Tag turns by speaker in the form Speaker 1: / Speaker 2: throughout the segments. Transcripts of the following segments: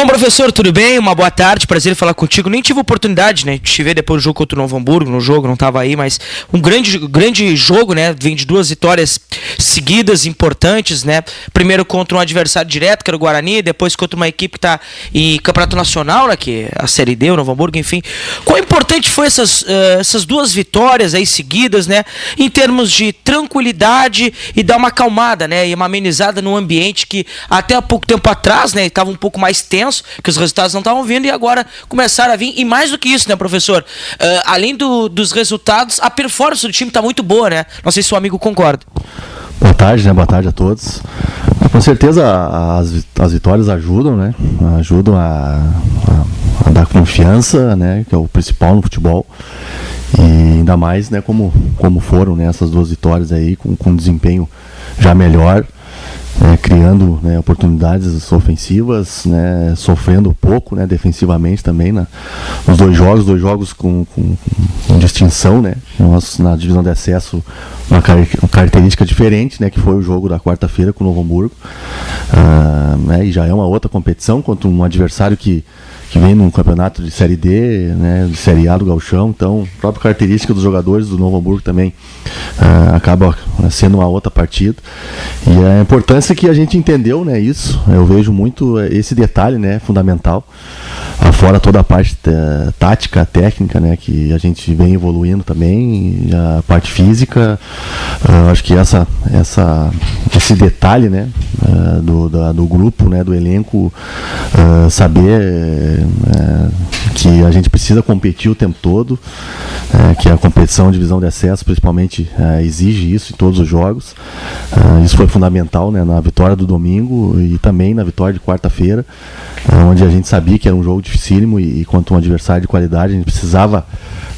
Speaker 1: Bom, professor, tudo bem? Uma boa tarde, prazer em falar contigo. Nem tive oportunidade, né, de te ver depois do jogo contra o Novo Hamburgo, no jogo, não estava aí, mas um grande jogo, né, vem de 2 vitórias seguidas, importantes, né, primeiro contra um adversário direto, que era o Guarani, depois contra uma equipe que está em Campeonato Nacional, né, que é a Série D, o Novo Hamburgo, enfim. Quão importante foi essas 2 vitórias aí seguidas, né, em termos de tranquilidade e dar uma acalmada, né, e uma amenizada no ambiente que até há pouco tempo atrás, né, estava um pouco mais tenso, que os resultados não estavam vindo e agora começaram a vir. E mais do que isso, né, professor? Além dos resultados, a performance do time está muito boa, né? Não sei se o amigo concorda.
Speaker 2: Boa tarde, né? Boa tarde a todos. Com certeza as vitórias ajudam, né? Ajudam a dar confiança, né? Que é o principal no futebol. E ainda mais, né? Como foram, né? Essas 2 vitórias aí com um desempenho já melhor. Criando, né, oportunidades ofensivas, né, sofrendo pouco, né, defensivamente também, né, nos 2 jogos com distinção, né, nós na divisão de acesso uma característica diferente, né, que foi o jogo da quarta-feira com o Novo Hamburgo, né, e já é uma outra competição contra um adversário que vem num campeonato de Série D, né, de Série A do Gauchão, então a própria característica dos jogadores do Novo Hamburgo também acaba sendo uma outra partida. E a importância que a gente entendeu, né, isso, eu vejo muito esse detalhe, né, fundamental, fora toda a parte tática, técnica, né, que a gente vem evoluindo também, a parte física, acho que esse detalhe, né, do grupo, né, do elenco, saber que a gente precisa competir o tempo todo, que a competição, a divisão de acesso principalmente exige isso em todos os jogos. Isso foi fundamental, né, na vitória do domingo e também na vitória de quarta-feira, onde a gente sabia que era um jogo dificílimo e contra um adversário de qualidade a gente precisava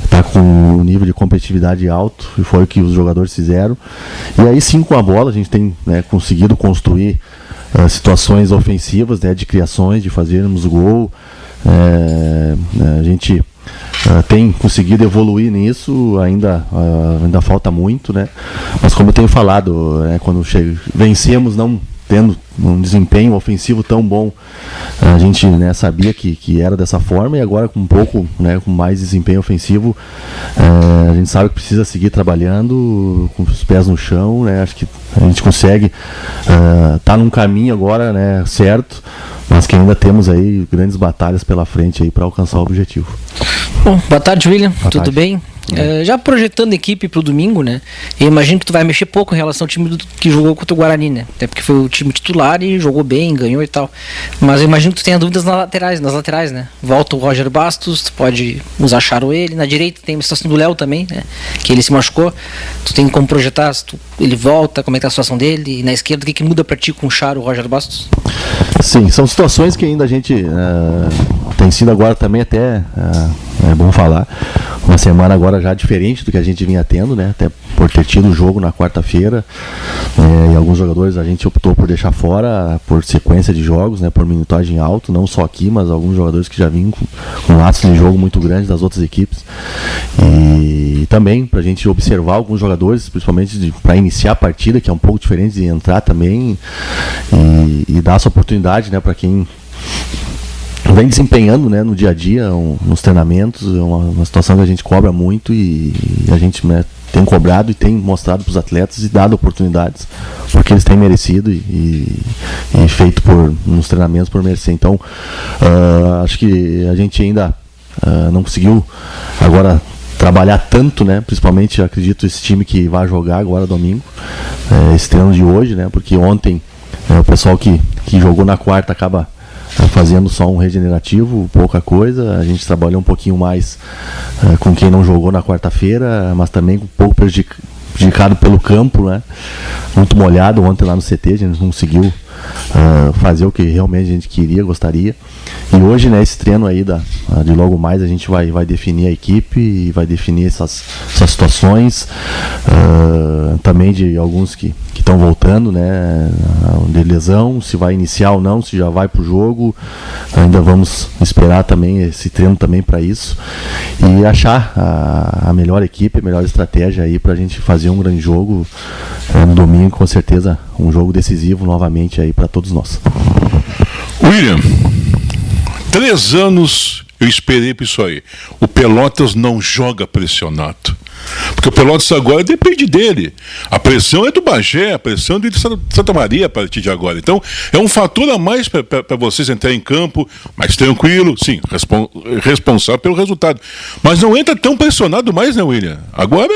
Speaker 2: estar com um nível de competitividade alto, e foi o que os jogadores fizeram. E aí sim, com a bola a gente tem, né, conseguido construir situações ofensivas, né, de criações, de fazermos gol. A gente tem conseguido evoluir nisso, ainda falta muito, né? Mas como eu tenho falado, quando vencemos não tendo um desempenho ofensivo tão bom, a gente, né, sabia que era dessa forma, e agora com um pouco, né, com mais desempenho ofensivo, a gente sabe que precisa seguir trabalhando com os pés no chão, né? Acho que a gente consegue tá num caminho agora, né, certo, mas que ainda temos aí grandes batalhas pela frente aí para alcançar o objetivo.
Speaker 3: Bom, boa tarde, William.
Speaker 2: Boa
Speaker 3: Tudo
Speaker 2: tarde.
Speaker 3: bem? Já projetando a equipe pro domingo, né? Eu imagino que tu vai mexer pouco em relação ao time que jogou contra o Guarani, né? Até porque foi o time titular e jogou bem, ganhou e tal. Mas eu imagino que tu tenha dúvidas nas laterais, né? Volta o Roger Bastos, tu pode usar Charo ele. Na direita tem a situação do Léo também, né? Que ele se machucou. Tu tem como projetar se ele volta, como é que tá a situação dele. E na esquerda, o que muda pra ti com o Charo e o Roger Bastos?
Speaker 2: Sim, são situações que ainda a gente tem sido agora também até, é bom falar, uma semana agora já diferente do que a gente vinha tendo, né? Até por ter tido o jogo na quarta-feira, e alguns jogadores a gente optou por deixar fora por sequência de jogos, né? Por minutagem alta, não só aqui, mas alguns jogadores que já vinham com laços de jogo muito grandes das outras equipes. E também para a gente observar alguns jogadores, principalmente para iniciar a partida, que é um pouco diferente de entrar também, e dar essa oportunidade, né, para quem vem desempenhando, né, no dia a dia, nos treinamentos. É uma situação que a gente cobra muito e a gente, né, tem cobrado e tem mostrado para os atletas e dado oportunidades, porque eles têm merecido e feito nos treinamentos por merecer. Então, acho que a gente ainda não conseguiu agora trabalhar tanto, né, principalmente acredito esse time que vai jogar agora domingo, esse treino de hoje, né, porque ontem o pessoal que jogou na quarta acaba fazendo só um regenerativo, pouca coisa. A gente trabalhou um pouquinho mais com quem não jogou na quarta-feira, mas também um pouco prejudicado pelo campo, né? Muito molhado ontem lá no CT, a gente não conseguiu fazer o que realmente a gente queria, gostaria. E hoje, né, esse treino aí de logo mais a gente vai definir a equipe e vai definir essas situações, também de alguns que estão voltando, né, de lesão, se vai iniciar ou não, se já vai pro jogo. Ainda vamos esperar também esse treino também para isso e achar a melhor equipe, a melhor estratégia aí pra gente fazer um grande jogo no domingo, com certeza um jogo decisivo novamente aí para todos nós.
Speaker 4: William, 3 anos eu esperei por isso aí. O Pelotas não joga pressionado. Porque o Pelotas agora depende dele. A pressão é do Bagé, a pressão é de Santa Maria a partir de agora. Então, é um fator a mais para vocês entrarem em campo, mais tranquilo, sim, responsável pelo resultado. Mas não entra tão pressionado mais, né, William? Agora,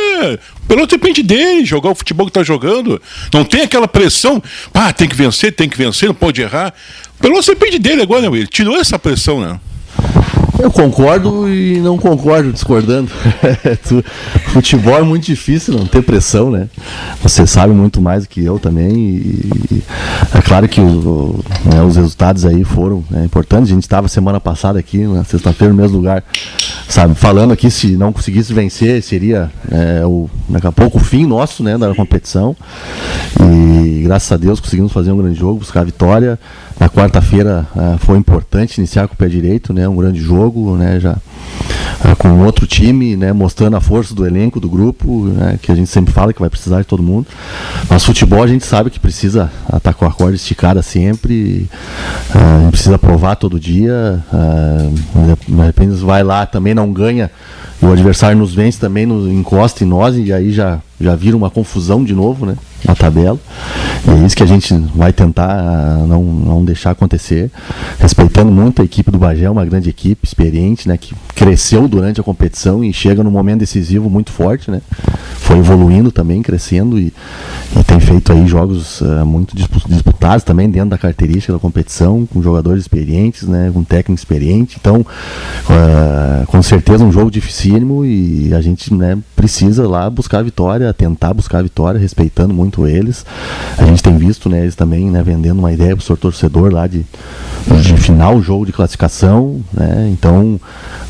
Speaker 4: o Pelotas depende dele, jogar o futebol que está jogando. Não tem aquela pressão, tem que vencer, não pode errar. O Pelotas depende dele agora, né, William? Tirou essa pressão, né?
Speaker 2: Eu concordo e não concordo, discordando. Futebol é muito difícil não ter pressão, né? Você sabe muito mais do que eu também. E é claro que os resultados aí foram importantes. A gente estava semana passada aqui, na sexta-feira, no mesmo lugar, sabe, falando aqui, se não conseguisse vencer, seria daqui a pouco o fim nosso, né, da competição. E graças a Deus conseguimos fazer um grande jogo, buscar a vitória. Na quarta-feira foi importante iniciar com o pé direito, né, um grande jogo, né, já com outro time, né, mostrando a força do elenco, do grupo, né, que a gente sempre fala que vai precisar de todo mundo. Mas futebol a gente sabe que precisa estar com a corda esticada sempre, a gente precisa provar todo dia, de repente vai lá, também não ganha, o adversário nos vence, também nos encosta em nós, e aí já vira uma confusão de novo, né, na tabela. E é isso que a gente vai tentar não deixar acontecer, respeitando muito a equipe do Bagé, uma grande equipe, experiente, né, que cresceu durante a competição e chega num momento decisivo muito forte, né, foi evoluindo também, crescendo e tem feito aí jogos muito disputados também dentro da característica da competição, com jogadores experientes, né, com técnico experiente. Então, com certeza um jogo dificílimo e a gente, né, precisa lá buscar a vitória, tentar buscar a vitória, respeitando muito eles. A gente tem visto, né, eles também, né, vendendo uma ideia para o seu torcedor lá de final o jogo de classificação, né, então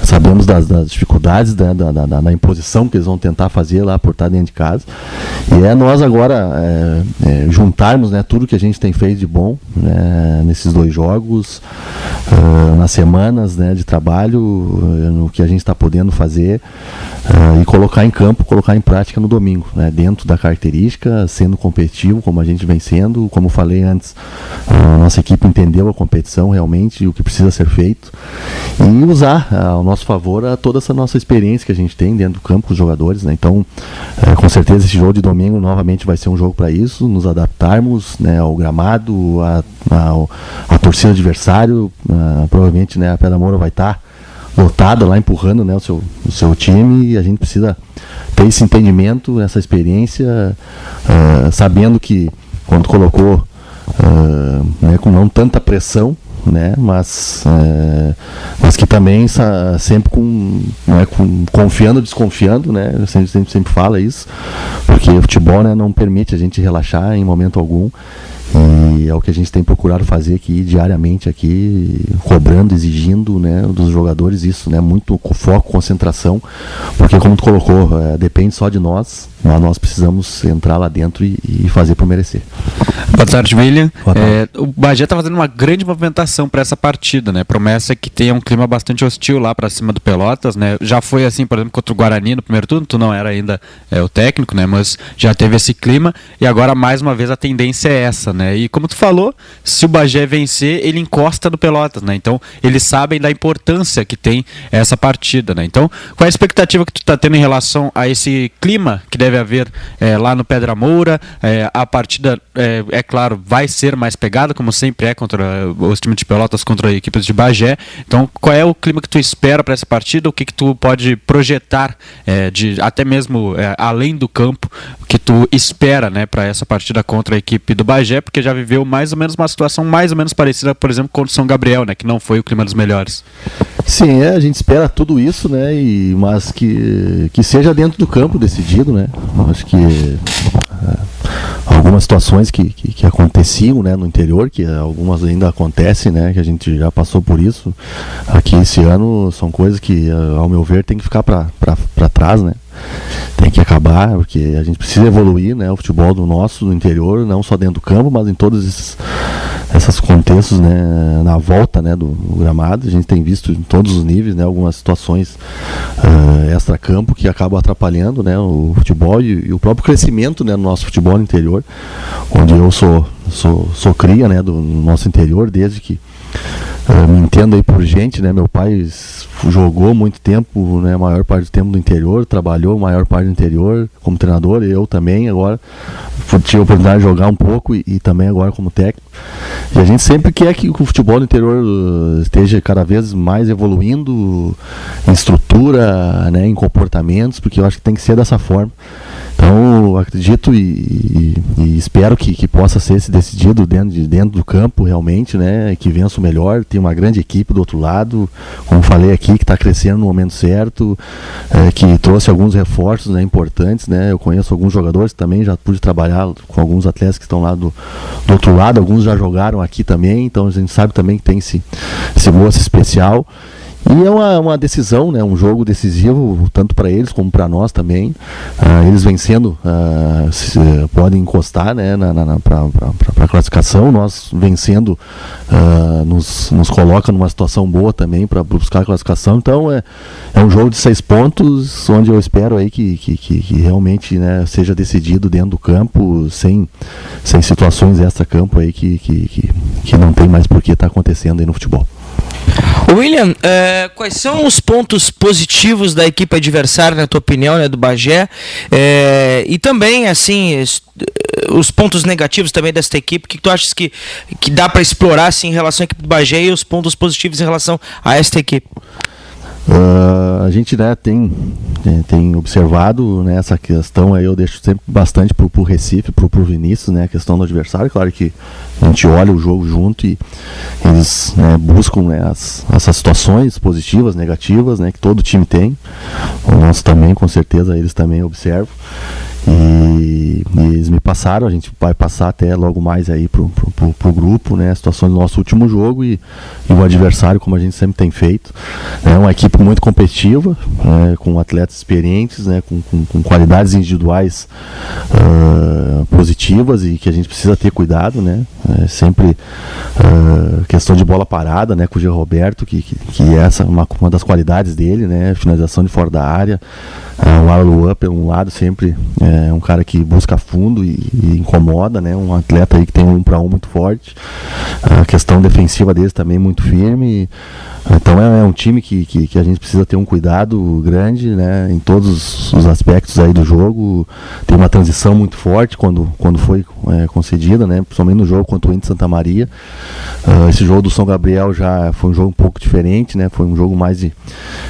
Speaker 2: sabemos das dificuldades da imposição que eles vão tentar fazer lá por estar dentro de casa, e nós agora juntarmos, né, tudo que a gente tem feito de bom, né, nesses 2 jogos, nas semanas, né, de trabalho, no que a gente está podendo fazer, e colocar em campo, colocar em prática no domingo, né, dentro da característica, sendo competitivo como a gente vem sendo. Como falei antes, a nossa equipe entendeu a competição realmente, o que precisa ser feito, e usar ao nosso favor toda essa nossa experiência que a gente tem dentro do campo com os jogadores, né? Então, com certeza esse jogo de domingo novamente vai ser um jogo para isso, nos adaptarmos, né, ao gramado, a torcida adversário, provavelmente, né, a Pedra Moura vai estar lotada lá, empurrando, né, o seu time, e a gente precisa ter esse entendimento, essa experiência, sabendo que quando colocou, né, com não tanta pressão, né, mas que também sempre confiando, desconfiando, né, eu sempre fala isso, porque o futebol, né, não permite a gente relaxar em momento algum. E é o que a gente tem procurado fazer aqui diariamente, aqui, cobrando, exigindo, né, dos jogadores isso, né, muito foco, concentração, porque como tu colocou, depende só de nós, mas nós precisamos entrar lá dentro e fazer por merecer.
Speaker 5: Boa tarde, William.
Speaker 2: Boa tarde.
Speaker 5: O Bagé está fazendo uma grande movimentação para essa partida, né? Promessa que tenha um clima bastante hostil lá para cima do Pelotas, né? Já foi assim, por exemplo, contra o Guarani no primeiro turno, tu não era ainda o técnico, né? Mas já teve esse clima e agora mais uma vez a tendência é essa, né? E como tu falou, se o Bagé vencer, ele encosta no Pelotas, né? Então eles sabem da importância que tem essa partida, né? Então, qual é a expectativa que tu está tendo em relação a esse clima que deve haver lá no Pedra Moura? A partida, é claro, vai ser mais pegada, como sempre é contra os times de Pelotas, contra equipes de Bagé. Então, qual é o clima que tu espera para essa partida? O que tu pode projetar, até mesmo além do campo, que tu espera, né, para essa partida contra a equipe do Bagé? Porque já viveu mais ou menos uma situação mais ou menos parecida, por exemplo, contra o São Gabriel, né, que não foi o clima dos melhores.
Speaker 2: Sim, a gente espera tudo isso, né, mas que seja dentro do campo decidido, né. Acho que algumas situações que aconteciam, né, no interior, que algumas ainda acontecem, né, que a gente já passou por isso aqui esse ano, são coisas que, ao meu ver, tem que ficar para trás, né. Tem que acabar, porque a gente precisa evoluir, né, o futebol do interior, não só dentro do campo, mas em todos esses contextos, né, na volta, né, do gramado. A gente tem visto em todos os níveis, né, algumas situações extra-campo que acabam atrapalhando, né, o futebol e o próprio crescimento, né, no nosso futebol no interior, onde eu sou cria, né, do nosso interior desde que me entendo aí por gente, né? Meu pai jogou muito tempo, né? A maior parte do tempo no interior, trabalhou a maior parte do interior como treinador, eu também agora tive a oportunidade de jogar um pouco e também agora como técnico. E a gente sempre quer que o futebol do interior esteja cada vez mais evoluindo em estrutura, né? Em comportamentos, porque eu acho que tem que ser dessa forma. Então, eu acredito e espero que possa ser esse decidido dentro do campo, realmente, né? Que vença o melhor. Tem uma grande equipe do outro lado, como falei aqui, que está crescendo no momento certo, que trouxe alguns reforços, né, importantes, né? Eu conheço alguns jogadores também, já pude trabalhar com alguns atletas que estão lá do outro lado, alguns já jogaram aqui também, então a gente sabe também que tem esse gosto especial. E é uma decisão, né, um jogo decisivo, tanto para eles como para nós também. Eles vencendo, podem encostar, né, para a classificação. Nós vencendo nos coloca numa situação boa também para buscar a classificação. Então é um jogo de 6 pontos, onde eu espero aí que realmente, né, seja decidido dentro do campo, sem situações extra-campo aí que não tem mais por que estar acontecendo aí no futebol.
Speaker 1: William, quais são os pontos positivos da equipe adversária, na tua opinião, né, do Bagé? E também, assim, os pontos negativos também desta equipe, o que tu achas que dá para explorar, assim, em relação à equipe do Bagé e os pontos positivos em relação a esta equipe?
Speaker 2: A gente, né, tem observado, né, essa questão aí, eu deixo sempre bastante pro Recife, pro Vinícius, né, a questão do adversário. Claro que a gente olha o jogo junto e eles, né, buscam, né, essas situações positivas, negativas, né, que todo time tem. O nosso também, com certeza, eles também observam. E eles me passaram, a gente vai passar até logo mais aí pro grupo, né, a situação do nosso último jogo e o adversário, como a gente sempre tem feito. É uma equipe muito competitiva, com atletas experientes, né, com qualidades individuais positivas e que a gente precisa ter cuidado, né, sempre questão de bola parada, né, com o G. Roberto, que essa é uma das qualidades dele, né, finalização de fora da área. O Alan pelo um lado, sempre é um cara que busca fundo e incomoda, né? Um atleta aí que tem 1 para 1 muito forte. A questão defensiva deles também muito firme. Então é um time que a gente precisa ter um cuidado grande, né, em todos os aspectos aí do jogo. Tem uma transição muito forte quando foi concedida, né, principalmente no jogo contra o Inter Santa Maria. Esse jogo do São Gabriel já foi um jogo um pouco diferente, né, foi um jogo mais de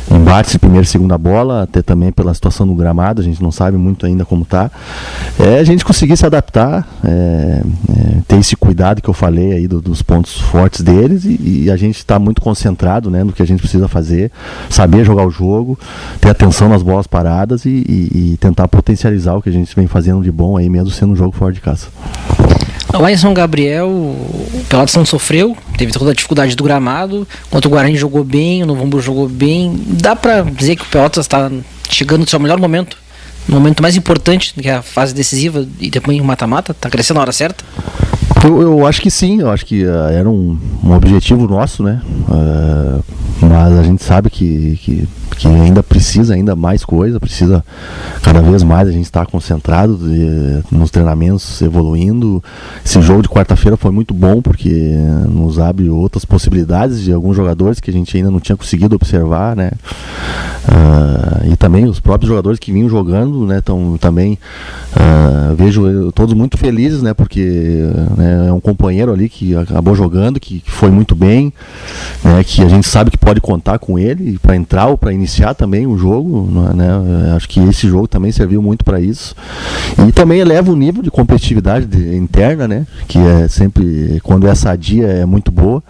Speaker 2: embates de primeira e segunda bola, até também pela situação do gramado, a gente não sabe muito ainda como tá. A gente conseguir se adaptar, ter esse cuidado que eu falei aí dos pontos fortes deles e a gente está muito concentrado, né, no que a gente precisa fazer, saber jogar o jogo, ter atenção nas bolas paradas e tentar potencializar o que a gente vem fazendo de bom aí, mesmo sendo um jogo fora de casa.
Speaker 3: Lá em São Gabriel, o Pelotas não sofreu, teve toda a dificuldade do gramado, enquanto o Guarani jogou bem, o Novo Hamburgo jogou bem. Dá pra dizer que o Pelotas está chegando no seu melhor momento, no momento mais importante, que é a fase decisiva e depois o mata-mata, tá crescendo na hora certa?
Speaker 2: Eu acho que sim, eu acho que era um objetivo nosso, né? Mas a gente sabe que ainda precisa ainda mais coisa, precisa cada vez mais a gente estar concentrado nos treinamentos, evoluindo. Esse jogo de quarta-feira foi muito bom porque nos abre outras possibilidades de alguns jogadores que a gente ainda não tinha conseguido observar, né? E também os próprios jogadores que vinham jogando, né? Também vejo todos muito felizes, né? Porque, né, é um companheiro ali que acabou jogando, que foi muito bem, né? Que a gente sabe que pode contar com ele para entrar ou para iniciar também o jogo, né? Acho que esse jogo também serviu muito para isso e também eleva o nível de competitividade interna, né? Que é sempre, quando é sadia, é muito boa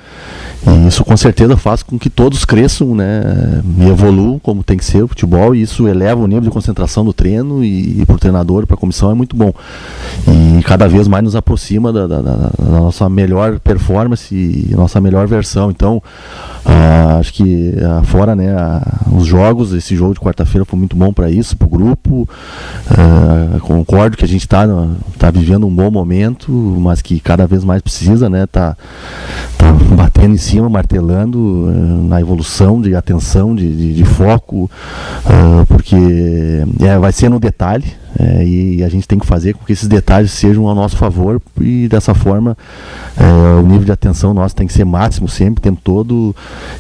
Speaker 2: e isso com certeza faz com que todos cresçam, né? E evoluam como tem que ser o futebol e isso eleva o nível de concentração do treino e para o treinador, para a comissão é muito bom e cada vez mais nos aproxima da nossa melhor performance e nossa melhor versão. Então acho que fora, né, os jogos, esse jogo de quarta-feira foi muito bom para isso, para o grupo. Concordo que a gente está vivendo um bom momento, mas que cada vez mais precisa, né, tá batendo em cima, martelando na evolução de atenção, de foco, porque vai ser no detalhe, e a gente tem que fazer com que esses detalhes sejam ao nosso favor, e dessa forma o nível de atenção nosso tem que ser máximo sempre, o tempo todo,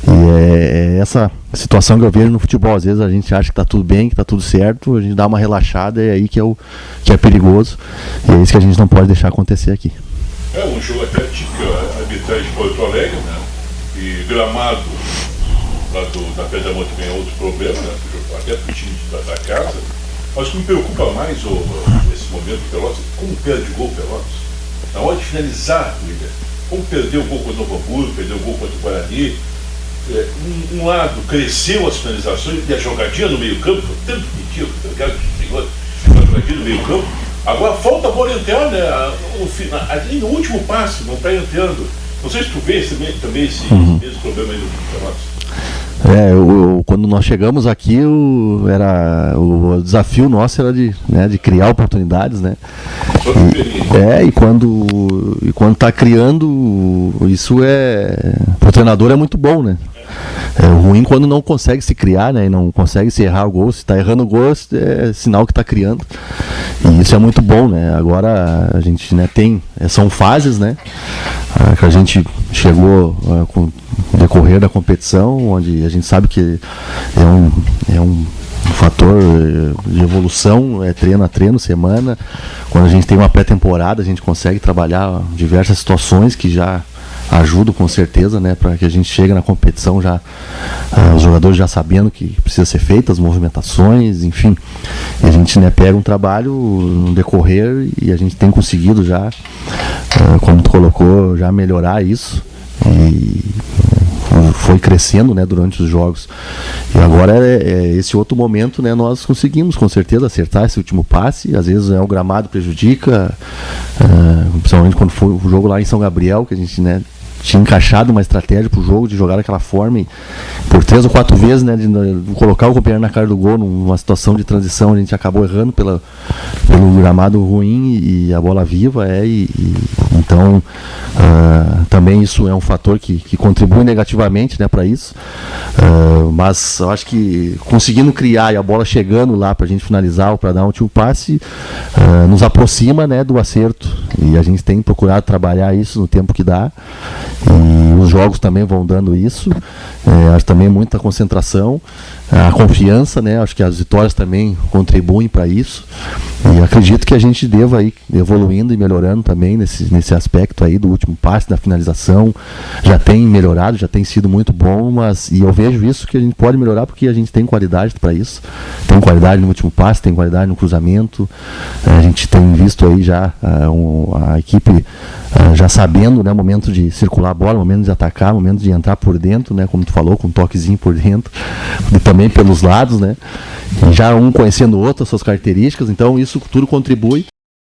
Speaker 2: e essa situação que eu vejo no futebol. Às vezes a gente acha que está tudo bem, que está tudo certo, a gente dá uma relaxada, e é aí que é perigoso, e é isso que a gente não pode deixar acontecer aqui.
Speaker 4: É um jogo até típico, a arbitragem de Porto Alegre, né? E Gramado lá da Pedra Monte tem outro problema, né? Até para o time da casa. Mas o que me preocupa mais nesse momento do Pelotas, como perde o gol o Pelotas. Na hora de finalizar, William, como perdeu o gol contra o Novo Hamburgo, perdeu o gol contra o Guarani. Um lado cresceu as finalizações e a jogadinha no meio campo, foi tanto pedido, obrigado, senhor, a jogadinha no meio campo. Agora falta a bola entrar, né? Ali no último passe, não está entrando. Não sei se tu vê também esse mesmo problema aí no Pelotas.
Speaker 2: Quando nós chegamos aqui, o desafio nosso era de criar oportunidades, né? E quando está criando, isso para o treinador é muito bom, né? É ruim quando não consegue se criar, né? E não consegue se errar o gol. Se está errando o gol, é sinal que está criando. E isso é muito bom, né? Agora a gente, né, são fases, né? Que a gente chegou com o decorrer da competição, onde a gente sabe que é um fator de evolução, treino a treino, semana. Quando a gente tem uma pré-temporada, a gente consegue trabalhar diversas situações que já ajudam com certeza, né, para que a gente chegue na competição já os jogadores já sabendo que precisa ser feito, as movimentações, enfim. E a gente, né, pega um trabalho no decorrer e a gente tem conseguido já, como tu colocou, já melhorar isso, e foi crescendo, né, durante os jogos. E agora esse outro momento, né, nós conseguimos com certeza acertar esse último passe. Às vezes o gramado prejudica, principalmente quando foi o jogo lá em São Gabriel, que a gente, né, tinha encaixado uma estratégia para o jogo de jogar daquela forma, e por 3 ou 4 vezes, né, de colocar o companheiro na cara do gol numa situação de transição, a gente acabou errando pelo gramado ruim e a bola viva, então também isso é um fator que contribui negativamente, né, para isso, mas eu acho que conseguindo criar e a bola chegando lá para a gente finalizar ou para dar um último passe, nos aproxima, né, do acerto, e a gente tem procurado trabalhar isso no tempo que dá. E os jogos também vão dando isso, acho também muita concentração, a confiança, né? Acho que as vitórias também contribuem para isso, e acredito que a gente deva ir evoluindo e melhorando também nesse aspecto aí do último passe, da finalização. Já tem melhorado, já tem sido muito bom, e eu vejo isso que a gente pode melhorar porque a gente tem qualidade para isso, tem qualidade no último passe, tem qualidade no cruzamento. A gente tem visto aí já a equipe já sabendo, né, momento de circular a bola, momento de atacar, momento de entrar por dentro, né, como tu falou, com um toquezinho por dentro, e também pelos lados, né, já um conhecendo o outro, as suas características. Então isso tudo contribui